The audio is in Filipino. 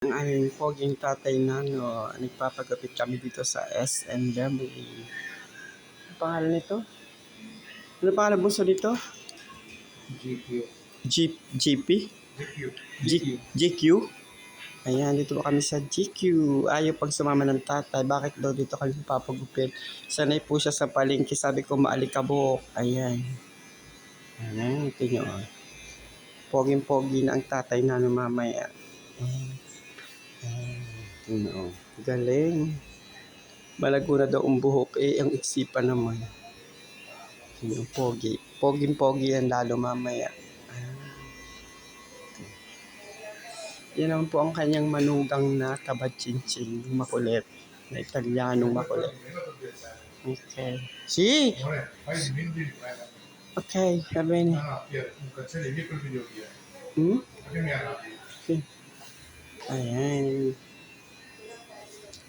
Ang aming poging tatay na nagpapagupit kami dito sa SNW. Ano pangalan nito? Ano pangalan bunso dito? GQ. GP? GQ? Ayan, dito kami sa GQ. Ayaw pag sumama ng tatay. Bakit daw dito kami papagupit? Sanay po siya sa palengke. Sabi ko maalikabok. Ayan. Ayan, ito nyo. Poging-pogi na ang tatay na mamaya. Ayan. Ito nyo. Galing. Malago na daw ang buhok. Ang iksipan naman. Yung pogi. Poging-pogi yan lalo mamaya. Yan naman po ang kanyang manugang na kabadchinchin, makulit. Na Italianong makulit. Okay. Si! Okay, sabi niya. Hmm? Okay. Ayan.